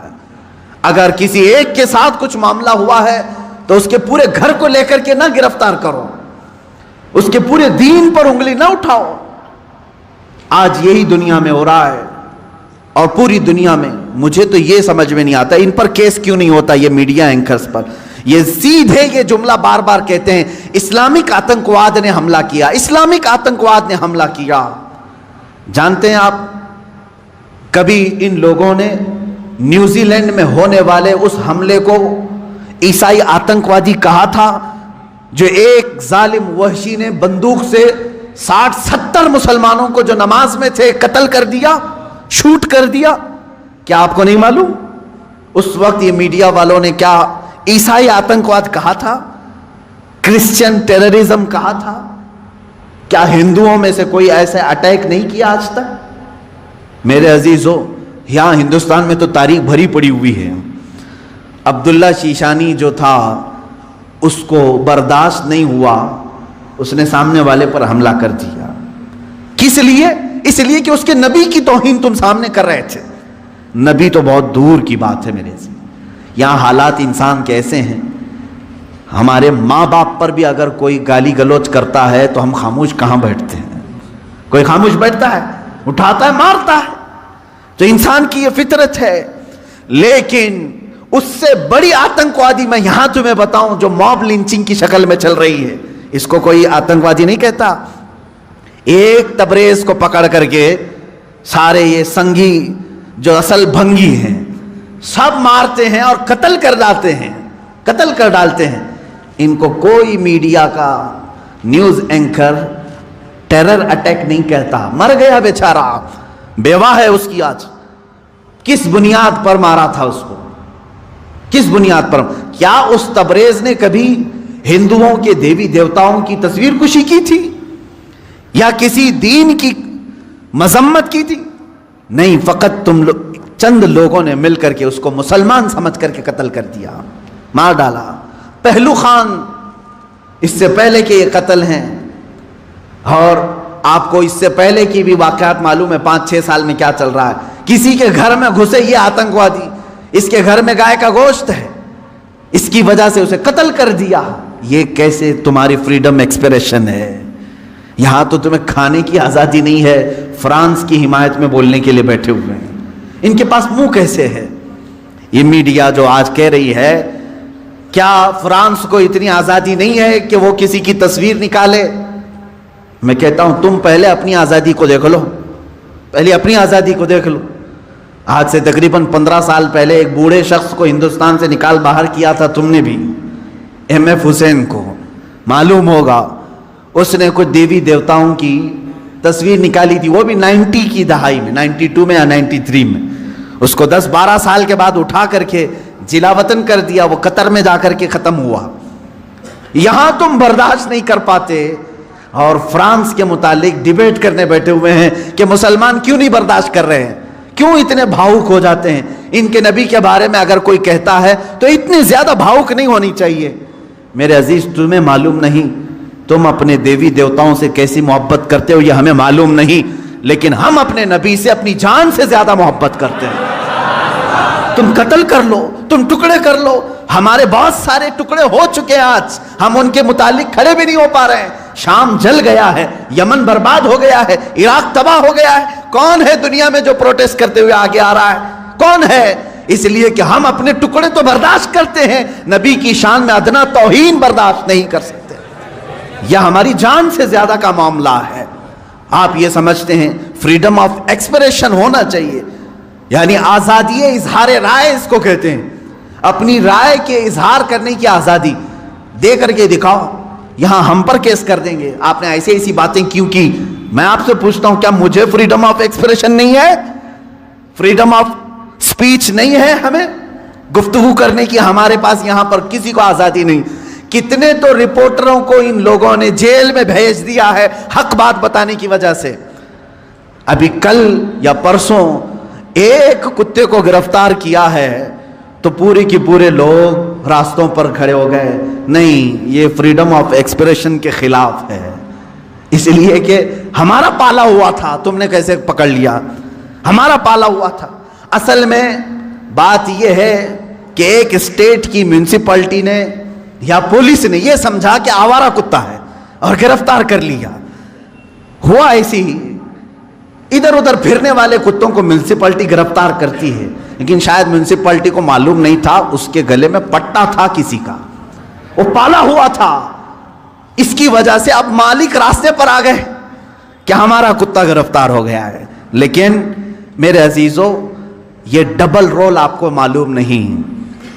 اگر کسی ایک کے ساتھ کچھ معاملہ ہوا ہے تو اس کے پورے گھر کو لے کر کے نہ گرفتار کرو، اس کے پورے دین پر انگلی نہ اٹھاؤ۔ آج یہی دنیا میں ہو رہا ہے، اور پوری دنیا میں مجھے تو یہ سمجھ میں نہیں آتا ان پر کیس کیوں نہیں ہوتا، یہ میڈیا اینکرز پر۔ یہ سیدھے یہ جملہ بار بار کہتے ہیں، اسلامک آتنکواد نے حملہ کیا، اسلامک آتنکواد نے حملہ کیا۔ جانتے ہیں آپ، کبھی ان لوگوں نے نیوزی لینڈ میں ہونے والے اس حملے کو عیسائی آتنکوادی کہا تھا، جو ایک ظالم وحشی نے بندوق سے 60-70 مسلمانوں کو جو نماز میں تھے قتل کر دیا، شوٹ کر دیا؟ کیا آپ کو نہیں معلوم اس وقت یہ میڈیا والوں نے کیا عیسائی آتنکواد کہا تھا، کرسچن ٹیررزم کہا تھا؟ کیا ہندوؤں میں سے کوئی ایسے اٹیک نہیں کیا آج تک؟ میرے عزیزو، یہاں ہندوستان میں تو تاریخ بھری پڑی ہوئی ہے۔ عبداللہ شیشانی جو تھا، اس کو برداشت نہیں ہوا، اس نے سامنے والے پر حملہ کر دیا۔ کس لیے؟ اس لیے کہ اس کے نبی کی توہین تم سامنے کر رہے تھے۔ نبی تو بہت دور کی بات ہے میرے سے۔ یہاں حالات انسان کیسے ہیں، ہمارے ماں باپ پر بھی اگر کوئی گالی گلوچ کرتا ہے تو ہم خاموش کہاں بیٹھتے ہیں؟ کوئی خاموش بیٹھتا ہے؟ اٹھاتا ہے، مارتا ہے۔ تو انسان کی یہ فطرت ہے۔ لیکن اس سے بڑی آتنکوادی میں یہاں تمہیں بتاؤں جو موب لنچنگ کی شکل میں چل رہی ہے، اس کو کوئی آتنکوادی نہیں کہتا۔ ایک تبریز کو پکڑ کر کے سارے یہ سنگھی جو اصل بھنگی ہیں سب مارتے ہیں اور قتل کر ڈالتے ہیں۔ ان کو کوئی میڈیا کا نیوز اینکر ٹیرر اٹیک نہیں کہتا۔ مر گیا بیچارہ، بیوہ ہے اس کی آج۔ کس بنیاد پر مارا تھا اس کو؟ کس بنیاد پر؟ کیا اس تبریز نے کبھی ہندوؤں کے دیوی دیوتاؤں کی تصویر کشی کی تھی، یا کسی دین کی مذمت کی تھی؟ نہیں، فقط تم چند لوگوں نے مل کر کے اس کو مسلمان سمجھ کر کے قتل کر دیا، مار ڈالا۔ پہلو خان، اس سے پہلے کہ یہ قتل ہیں، اور آپ کو اس سے پہلے کی بھی واقعات معلوم ہے 5-6 سال میں کیا چل رہا ہے۔ کسی کے گھر میں گھسے یہ آتنکوادی، اس کے گھر میں گائے کا گوشت ہے، اس کی وجہ سے اسے قتل کر دیا۔ یہ کیسے تمہاری فریڈم ایکسپریشن ہے؟ یہاں تو تمہیں کھانے کی آزادی نہیں ہے، فرانس کی حمایت میں بولنے کے لیے بیٹھے ہوئے ہیں۔ ان کے پاس منہ کیسے ہے؟ یہ میڈیا جو آج کہہ رہی ہے، کیا فرانس کو اتنی آزادی نہیں ہے کہ وہ کسی کی تصویر نکالے؟ میں کہتا ہوں تم پہلے اپنی آزادی کو دیکھ لو، پہلے اپنی آزادی کو دیکھ لو۔ آج سے تقریباً 15 سال پہلے ایک بوڑھے شخص کو ہندوستان سے نکال باہر کیا تھا تم نے بھی، M.F. حسین کو، معلوم ہوگا اس نے کچھ دیوی دیوتاؤں کی تصویر نکالی تھی، وہ بھی 90 کی دہائی میں، 92 میں یا 93 میں۔ اس کو 10-12 سال کے بعد اٹھا کر کے جلا وطن کر دیا، وہ قطر میں جا کر کے ختم ہوا۔ یہاں تم برداشت نہیں کر پاتے، اور فرانس کے متعلق ڈیبیٹ کرنے بیٹھے ہوئے ہیں کہ مسلمان کیوں نہیں برداشت کر رہے ہیں، کیوں اتنے بھاؤک ہو جاتے ہیں۔ ان کے نبی کے بارے میں اگر کوئی کہتا ہے تو اتنے زیادہ بھاؤک نہیں ہونی چاہیے۔ میرے عزیز، تمہیں معلوم نہیں تم اپنے دیوی دیوتاؤں سے کیسی محبت کرتے ہو، یہ ہمیں معلوم نہیں، لیکن ہم اپنے نبی سے اپنی جان سے زیادہ محبت کرتے ہیں۔ تم قتل کر لو، تم ٹکڑے کر لو، ہمارے بہت سارے ٹکڑے ہو چکے ہیں، آج ہم ان کے متعلق کھڑے بھی نہیں ہو پا رہے ہیں۔ شام جل گیا ہے، یمن برباد ہو گیا ہے، عراق تباہ ہو گیا ہے۔ کون ہے دنیا میں جو پروٹیسٹ کرتے ہوئے آگے آ رہا ہے؟ کون ہے؟ اس لیے کہ ہم اپنے ٹکڑے تو برداشت کرتے ہیں، نبی کی شان میں ادنا توہین برداشت نہیں کر سکتے۔ یا ہماری جان سے زیادہ کا معاملہ ہے. آپ یہ سمجھتے ہیں فریڈم آف ایکسپریشن ہونا چاہیے، یعنی آزادی اظہار رائے اس کو کہتے ہیں، اپنی رائے کے اظہار کرنے کی آزادی. دے کر کے دکھاؤ، یہاں ہم پر کیس کر دیں گے آپ نے ایسی ایسی باتیں کیوں کی. میں آپ سے پوچھتا ہوں، کیا مجھے فریڈم آف ایکسپریشن نہیں ہے؟ فریڈم آف سپیچ نہیں ہے؟ ہمیں گفتگو کرنے کی ہمارے پاس یہاں پر کسی کو آزادی نہیں. کتنے تو رپورٹروں کو ان لوگوں نے جیل میں بھیج دیا ہے حق بات بتانے کی وجہ سے. ابھی کل یا پرسوں ایک کتے کو گرفتار کیا ہے تو پورے کے پورے لوگ راستوں پر کھڑے ہو گئے. نہیں، یہ فریڈم آف ایکسپریشن کے خلاف ہے، اس لیے کہ ہمارا پالا ہوا تھا، تم نے کیسے پکڑ لیا؟ ہمارا پالا ہوا تھا. اصل میں بات یہ ہے کہ ایک اسٹیٹ کی میونسپلٹی نے یا پولیس نے یہ سمجھا کہ آوارہ کتا ہے اور گرفتار کر لیا. ہوا ایسی ہی، ادھر ادھر پھرنے والے کتوں کو میونسپلٹی گرفتار کرتی ہے، لیکن شاید میونسپلٹی کو معلوم نہیں تھا اس کے گلے میں پٹا تھا کسی کا، وہ پالا ہوا تھا. اس کی وجہ سے اب مالک راستے پر آ گئے کہ ہمارا کتا گرفتار ہو گیا ہے. لیکن میرے عزیزو، یہ ڈبل رول آپ کو معلوم نہیں.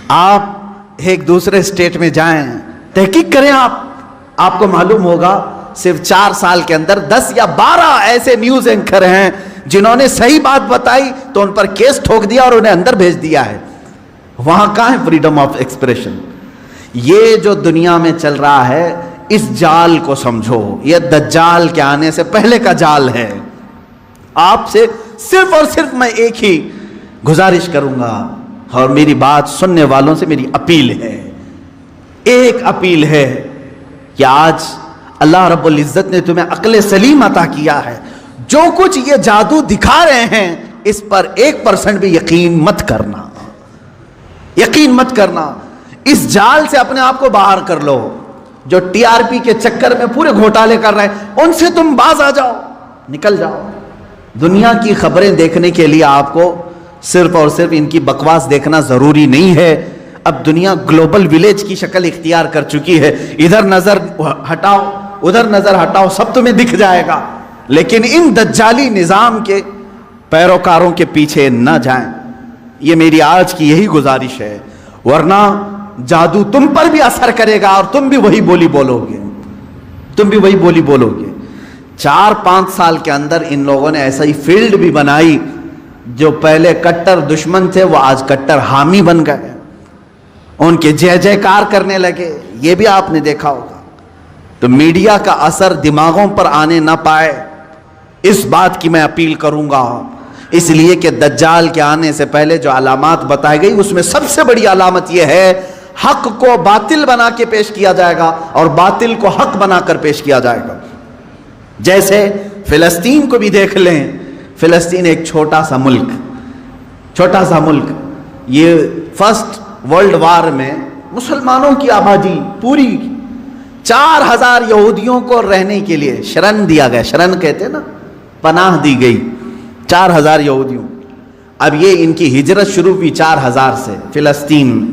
آپ ایک دوسرے اسٹیٹ میں جائیں، تحقیق کریں، آپ کو معلوم ہوگا صرف 4 سال کے اندر 10 یا 12 ایسے نیوز اینکر ہیں جنہوں نے صحیح بات بتائی تو ان پر کیس ٹھوک دیا اور انہیں اندر بھیج دیا ہے. وہاں کہاں ہے فریڈم آف ایکسپریشن؟ یہ جو دنیا میں چل رہا ہے، اس جال کو سمجھو، یہ دجال کے آنے سے پہلے کا جال ہے. آپ سے صرف اور صرف میں ایک ہی گزارش کروں گا، اور میری بات سننے والوں سے میری اپیل ہے، ایک اپیل ہے کہ آج اللہ رب العزت نے تمہیں عقل سلیم عطا کیا ہے. جو کچھ یہ جادو دکھا رہے ہیں اس پر 1% بھی یقین مت کرنا، یقین مت کرنا. اس جال سے اپنے آپ کو باہر کر لو. جو ٹی آر پی کے چکر میں پورے گھوٹالے کر رہے ہیں ان سے تم باز آ جاؤ، نکل جاؤ. دنیا کی خبریں دیکھنے کے لیے آپ کو صرف اور صرف ان کی بکواس دیکھنا ضروری نہیں ہے. اب دنیا گلوبل ولیج کی شکل اختیار کر چکی ہے. ادھر نظر ہٹاؤ، ادھر نظر ہٹاؤ، سب تمہیں دکھ جائے گا. لیکن ان دجالی نظام کے پیروکاروں کے پیچھے نہ جائیں، یہ میری آج کی یہی گزارش ہے. ورنہ جادو تم پر بھی اثر کرے گا اور تم بھی وہی بولی بولو گے، تم بھی وہی بولی بولو گے. 4-5 سال کے اندر ان لوگوں نے ایسا ہی فیلڈ بھی بنائی، جو پہلے کٹر دشمن تھے وہ آج کٹر حامی بن گئے، ان کے جے جے کار کرنے لگے. یہ بھی آپ نے دیکھا ہوگا. تو میڈیا کا اثر دماغوں پر آنے نہ پائے، اس بات کی میں اپیل کروں گا. اس لیے کہ دجال کے آنے سے پہلے جو علامات بتائی گئی اس میں سب سے بڑی علامت یہ ہے، حق کو باطل بنا کے پیش کیا جائے گا اور باطل کو حق بنا کر پیش کیا جائے گا. جیسے فلسطین کو بھی دیکھ لیں. فلسطین ایک چھوٹا سا ملک، یہ فرسٹ ورلڈ وار میں مسلمانوں کی آبادی پوری 4000 یہودیوں کو رہنے کے لیے شرن دیا گیا. شرن کہتے ہیں نا، پناہ دی گئی 4000 یہودیوں. اب یہ ان کی ہجرت شروع ہوئی 4000 سے فلسطین میں.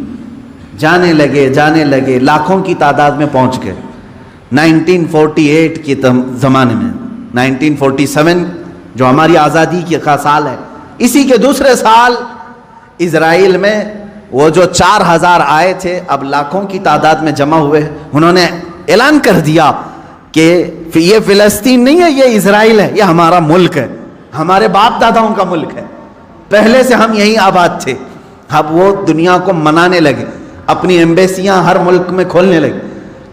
جانے لگے لاکھوں کی تعداد میں پہنچ گئے. 1948 کے زمانے میں 1947 جو ہماری آزادی کا سال ہے، اسی کے دوسرے سال اسرائیل میں وہ جو 4000 آئے تھے اب لاکھوں کی تعداد میں جمع ہوئے. انہوں نے اعلان کر دیا کہ یہ فلسطین نہیں ہے، یہ اسرائیل ہے، یہ ہمارا ملک ہے، ہمارے باپ داداؤں کا ملک ہے، پہلے سے ہم یہیں آباد تھے. اب وہ دنیا کو منانے لگے، اپنی ایمبیسیاں ہر ملک میں کھولنے لگے.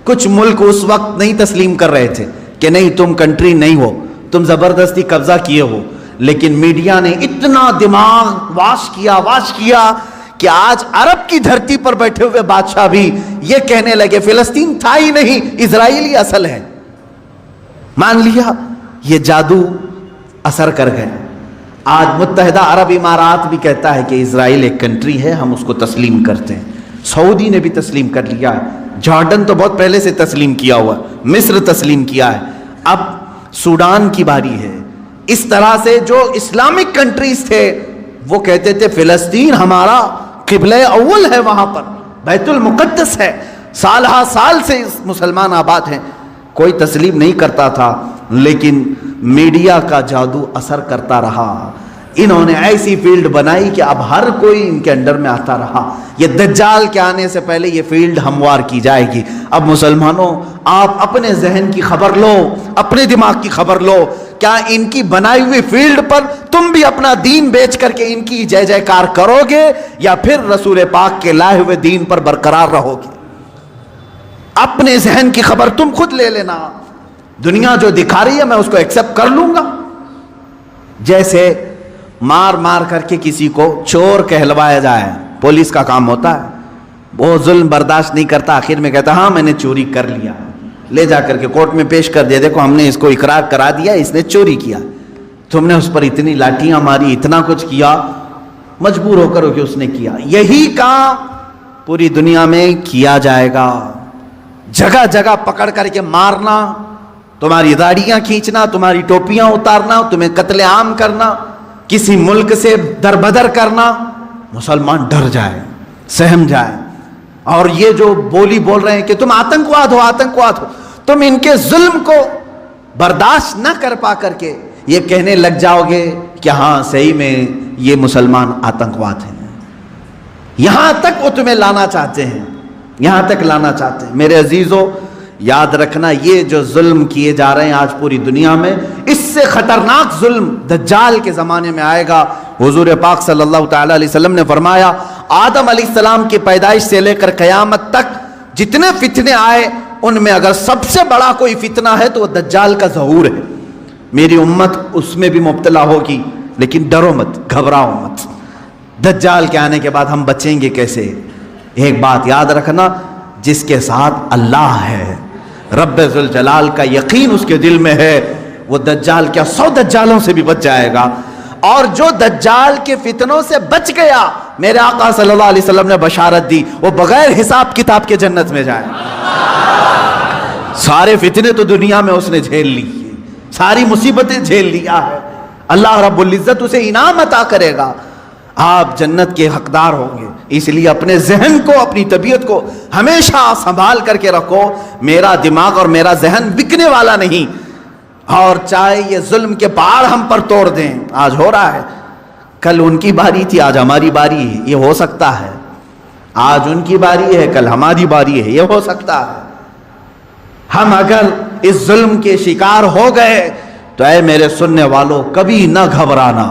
کچھ ملک اس وقت نہیں تسلیم کر رہے تھے کہ نہیں تم کنٹری نہیں ہو، تم زبردستی قبضہ کیے ہو. لیکن میڈیا نے اتنا دماغ واش کیا کہ آج عرب کی دھرتی پر بیٹھے ہوئے بادشاہ بھی یہ کہنے لگے فلسطین تھا ہی نہیں، اسرائیل ہی اصل ہے. مان لیا. یہ جادو اثر کر گئے. آج متحدہ عرب امارات بھی کہتا ہے کہ اسرائیل ایک کنٹری ہے، ہم اس کو تسلیم کرتے ہیں. سعودی نے بھی تسلیم کر لیا ہے. جارڈن تو بہت پہلے سے تسلیم کیا ہوا ہے، مصر تسلیم کیا ہے. اب سوڈان کی باری ہے. اس طرح سے جو اسلامک کنٹریز تھے وہ کہتے تھے فلسطین ہمارا قبلہ اول ہے، وہاں پر بیت المقدس ہے، سال ہا سال سے مسلمان آباد ہیں. کوئی تسلیم نہیں کرتا تھا، لیکن میڈیا کا جادو اثر کرتا رہا۔ انہوں نے ایسی فیلڈ بنائی کہ اب ہر کوئی ان کے انڈر میں آتا رہا۔ یہ دجال کے آنے سے پہلے یہ فیلڈ ہموار کی جائے گی۔ اب مسلمانوں، آپ اپنے ذہن کی خبر لو، اپنے دماغ کی خبر لو، کیا ان کی بنائی ہوئی فیلڈ پر تم بھی اپنا دین بیچ کر کے ان کی جے جے کار کرو گے، یا پھر رسول پاک کے لائے ہوئے دین پر برقرار رہو گے؟ اپنے ذہن کی خبر تم خود لے لینا۔ دنیا جو دکھا رہی ہے میں اس کو ایکسپٹ کر لوں گا۔ جیسے مار مار کر کے کسی کو چور کہلوایا جائے، پولیس کا کام ہوتا ہے، وہ ظلم برداشت نہیں کرتا، آخر میں کہتا ہاں میں نے چوری کر لیا، لے جا کر کے کورٹ میں پیش کر دیا، دیکھو ہم نے اس کو اقرار کرا دیا اس نے چوری کیا، تم نے اس پر اتنی لاٹیاں ماری، اتنا کچھ کیا، مجبور ہو کر کہ اس نے کیا۔ یہی کام پوری دنیا میں کیا جائے گا، جگہ جگہ پکڑ کر کے مارنا، تمہاری داڑیاں کھینچنا، تمہاری ٹوپیاں اتارنا، تمہیں قتل عام کرنا، کسی ملک سے دربدر کرنا۔ مسلمان ڈر جائے، سہم جائے۔ اور یہ جو بولی بول رہے ہیں کہ تم آتنکواد ہو، آتنکواد ہو، تم ان کے ظلم کو برداشت نہ کر پا کر کے یہ کہنے لگ جاؤ گے کہ ہاں صحیح میں یہ مسلمان آتنکواد ہیں۔ یہاں تک وہ تمہیں لانا چاہتے ہیں، یہاں تک لانا چاہتے ہیں۔ میرے عزیزو، یاد رکھنا یہ جو ظلم کیے جا رہے ہیں آج پوری دنیا میں، اس سے خطرناک ظلم دجال کے زمانے میں آئے گا۔ حضور پاک صلی اللہ تعالی علیہ وسلم نے فرمایا، آدم علیہ السلام کی پیدائش سے لے کر قیامت تک جتنے فتنے آئے، ان میں اگر سب سے بڑا کوئی فتنہ ہے تو وہ دجال کا ظہور ہے۔ میری امت اس میں بھی مبتلا ہوگی، لیکن ڈرو مت، گھبراؤ مت۔ دجال کے آنے کے بعد ہم بچیں گے کیسے؟ ایک بات یاد رکھنا، جس کے ساتھ اللہ ہے، رب ذوالجلال کا یقین اس کے دل میں ہے، وہ دجال کیا 100 دجالوں سے بھی بچ جائے گا۔ اور جو دجال کے فتنوں سے بچ گیا، میرے آقا صلی اللہ علیہ وسلم نے بشارت دی، وہ بغیر حساب کتاب کے جنت میں جائے۔ سارے فتنے تو دنیا میں اس نے جھیل لی، ساری مصیبتیں جھیل لیا ہے، اللہ رب العزت اسے انعام عطا کرے گا، آپ جنت کے حقدار ہوں گے۔ اس لیے اپنے ذہن کو، اپنی طبیعت کو ہمیشہ سنبھال کر کے رکھو۔ میرا دماغ اور میرا ذہن بکنے والا نہیں، اور چاہے یہ ظلم کے پہاڑ ہم پر توڑ دیں، آج ہو رہا ہے، کل ان کی باری تھی، آج ہماری باری ہے، یہ ہو سکتا ہے۔ آج ان کی باری ہے، کل ہماری باری ہے، یہ ہو سکتا ہے۔ ہم اگر اس ظلم کے شکار ہو گئے تو اے میرے سننے والوں، کبھی نہ گھبرانا،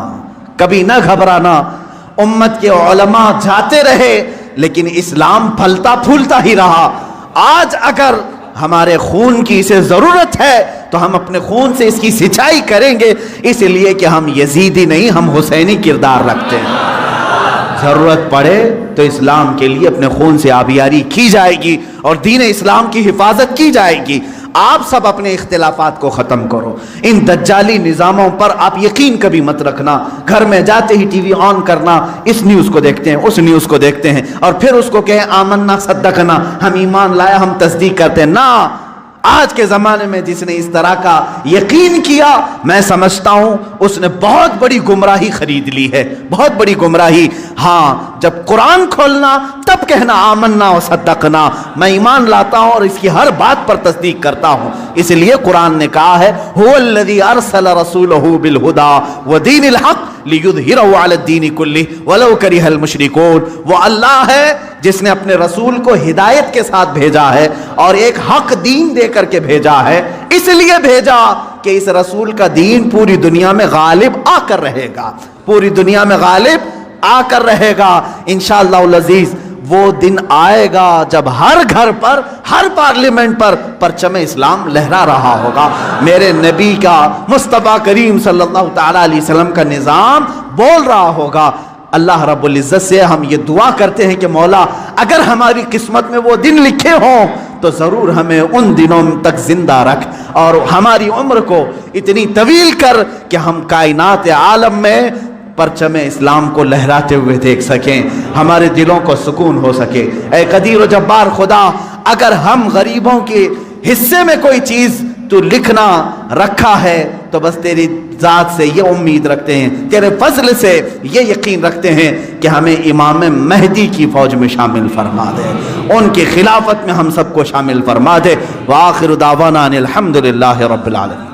کبھی نہ گھبرانا۔ امت کے علماء جاتے رہے، لیکن اسلام پھلتا پھولتا ہی رہا۔ آج اگر ہمارے خون کی اسے ضرورت ہے تو ہم اپنے خون سے اس کی سچائی کریں گے، اس لیے کہ ہم یزیدی نہیں، ہم حسینی کردار رکھتے ہیں۔ ضرورت پڑے تو اسلام کے لیے اپنے خون سے آبیاری کی جائے گی اور دین اسلام کی حفاظت کی جائے گی۔ آپ سب اپنے اختلافات کو ختم کرو، ان دجالی نظاموں پر آپ یقین کبھی مت رکھنا۔ گھر میں جاتے ہی ٹی وی آن کرنا، اس نیوز کو دیکھتے ہیں، اس نیوز کو دیکھتے ہیں، اور پھر اس کو کہیں آمنا صدقنا، ہم ایمان لایا، ہم تصدیق کرتے ہیں۔ نہ، آج کے زمانے میں جس نے اس طرح کا یقین کیا، میں سمجھتا ہوں اس نے بہت بڑی گمراہی خرید لی ہے، بہت بڑی گمراہی۔ ہاں، جب قرآن کھولنا تب کہنا آمنا و صدقنا، میں ایمان لاتا ہوں اور اس کی ہر بات پر تصدیق کرتا ہوں۔ اس لیے قرآن نے کہا ہے هو الذی ارسل رسولہ بالہدی ودین الحق لیظہرہ علی الدین کلہ ولو کرہ المشرکون۔ وہ اللہ ہے جس نے اپنے رسول کو ہدایت کے ساتھ بھیجا ہے اور ایک حق دین دے کر کے بھیجا ہے۔ اس لیے بھیجا کہ اس رسول کا دین پوری دنیا میں غالب آ کر رہے گا، پوری دنیا میں غالب آ کر رہے گا انشاءاللہ العزیز۔ وہ دن آئے گا جب ہر گھر پر، ہر پارلیمنٹ پر پرچم اسلام لہرا رہا ہوگا۔ میرے نبی کا، مصطفیٰ کریم صلی اللہ تعالی علیہ وسلم کا نظام بول رہا ہوگا۔ اللہ رب العزت سے ہم یہ دعا کرتے ہیں کہ مولا اگر ہماری قسمت میں وہ دن لکھے ہوں تو ضرور ہمیں ان دنوں تک زندہ رکھ اور ہماری عمر کو اتنی طویل کر کہ ہم کائنات عالم میں پرچم اسلام کو لہراتے ہوئے دیکھ سکیں، ہمارے دلوں کو سکون ہو سکے۔ اے قدیر و جبار خدا، اگر ہم غریبوں کے حصے میں کوئی چیز تو لکھنا رکھا ہے تو بس تیری ذات سے یہ امید رکھتے ہیں، تیرے فضل سے یہ یقین رکھتے ہیں کہ ہمیں امام مہدی کی فوج میں شامل فرما دے، ان کی خلافت میں ہم سب کو شامل فرما دے۔ وآخر دعوانا ان الحمد للہ رب العالمین۔